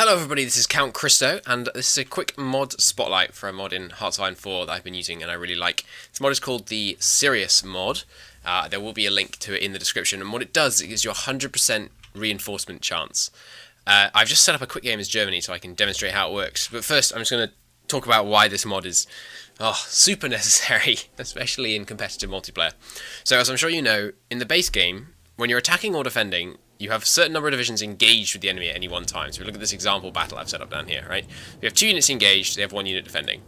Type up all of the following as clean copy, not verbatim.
Hello everybody, this is Count Christo, and this is a quick mod spotlight for a mod in HOI4 that I've been using and I really like. This mod is called the Serious mod. There will be a link to it in the description, and what it does is it gives you a 100% reinforcement chance. I've just set up a quick game as Germany so I can demonstrate how it works, but first I'm just going to talk about why this mod is super necessary, especially in competitive multiplayer. So as I'm sure you know, in the base game, when you're attacking or defending, you have a certain number of divisions engaged with the enemy at any one time. So if we look at this example battle I've set up down here, right? We have 2 units engaged, they have 1 unit defending.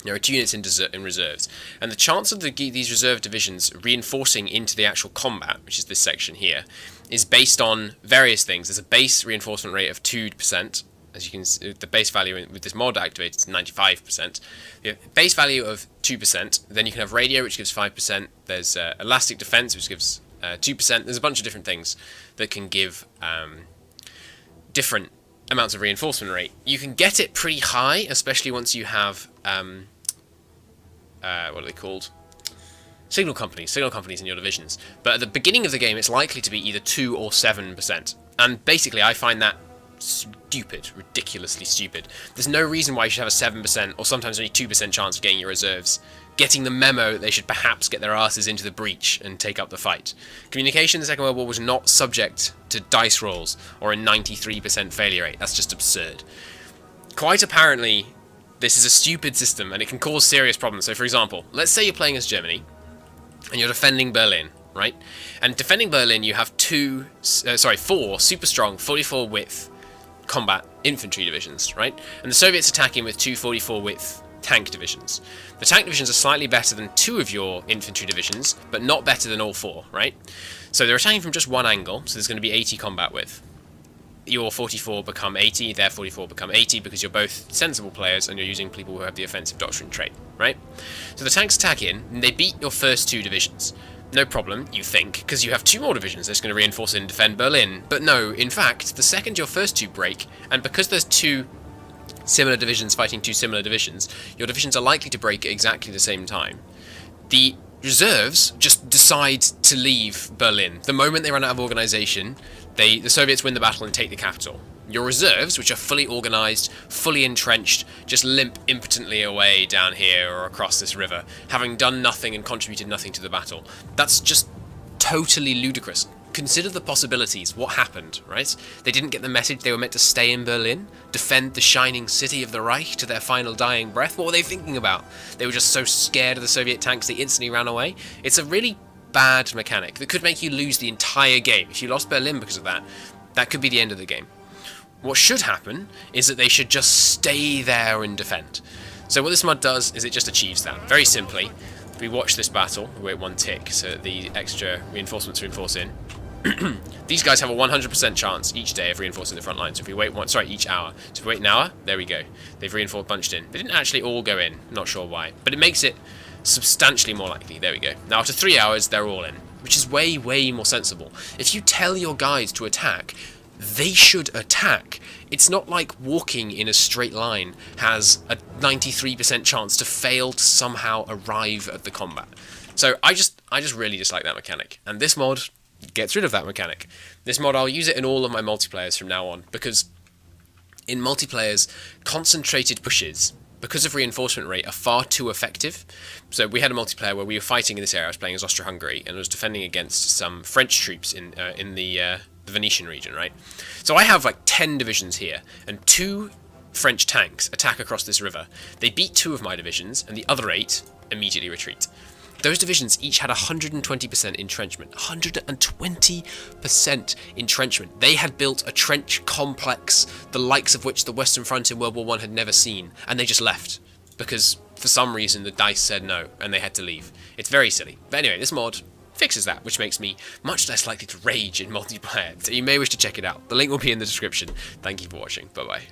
There are 2 units in reserves. And the chance of these reserve divisions reinforcing into the actual combat, which is this section here, is based on various things. There's a base reinforcement rate of 2%. As you can see, the base value with this mod activated is 95%. You have base value of 2%. Then you can have radio, which gives 5%. There's elastic defense, which gives 2%. There's a bunch of different things that can give different amounts of reinforcement rate. You can get it pretty high, especially once you have what are they called? Signal companies in your divisions. But at the beginning of the game, it's likely to be either 2 or 7%. And basically, I find that stupid, ridiculously stupid. There's no reason why you should have a 7% or sometimes only 2% chance of getting your reserves getting the memo that they should perhaps get their asses into the breach and take up the fight. Communication in the Second World War was not subject to dice rolls or a 93% failure rate. That's just absurd. Quite apparently, this is a stupid system and it can cause serious problems. So for example, let's say you're playing as Germany and you're defending Berlin, right? And defending Berlin, you have 4 super strong 44 width combat infantry divisions, right? And the Soviets attacking with 2 44 width tank divisions. The tank divisions are slightly better than 2 of your infantry divisions, but not better than all 4, right? So they're attacking from just one angle, so there's going to be 80 combat width. Your 44 become 80, their 44 become 80, because you're both sensible players and you're using people who have the offensive doctrine trait, right? So the tanks attack in, and they beat your first 2 divisions. No problem, you think, because you have 2 more divisions that's going to reinforce and defend Berlin. But no, in fact, the second your first 2 break, and because there's 2 similar divisions fighting 2 similar divisions, your divisions are likely to break at exactly the same time. The reserves just decide to leave Berlin. The moment they run out of organisation, the Soviets win the battle and take the capital. Your reserves, which are fully organised, fully entrenched, just limp impotently away down here or across this river, having done nothing and contributed nothing to the battle. That's just totally ludicrous. Consider the possibilities. What happened, right? They didn't get the message they were meant to stay in Berlin, defend the shining city of the Reich to their final dying breath. What were they thinking about? They were just so scared of the Soviet tanks they instantly ran away. It's a really bad mechanic that could make you lose the entire game. If you lost Berlin because of that, that could be the end of the game. What should happen is that they should just stay there and defend. So what this mod does is it just achieves that. Very simply, we watch this battle, we wait 1 tick so that the extra reinforcements reinforce in. These guys have a 100% chance each day of reinforcing the front line. So if we wait each hour. So if we wait an hour, there we go. They've reinforced bunched in. They didn't actually all go in, not sure why. But it makes it substantially more likely. There we go. Now after 3 hours, they're all in, which is way, way more sensible. If you tell your guys to attack, they should attack. It's not like walking in a straight line has a 93% chance to fail to somehow arrive at the combat. So I just really dislike that mechanic. And this mod gets rid of that mechanic. This mod, I'll use it in all of my multiplayers from now on, because in multiplayers, concentrated pushes, because of reinforcement rate, are far too effective. So we had a multiplayer where we were fighting in this area. I was playing as Austria-Hungary, and I was defending against some French troops in the Venetian region, right? So I have like 10 divisions here, and 2 French tanks attack across this river. They beat 2 of my divisions, and the other 8 immediately retreat. Those divisions each had 120% entrenchment. 120% entrenchment. They had built a trench complex, the likes of which the Western Front in World War I had never seen, and they just left. Because, for some reason, the dice said no, and they had to leave. It's very silly. But anyway, this mod fixes that, which makes me much less likely to rage in multiplayer. So you may wish to check it out. The link will be in the description. Thank you for watching. Bye-bye.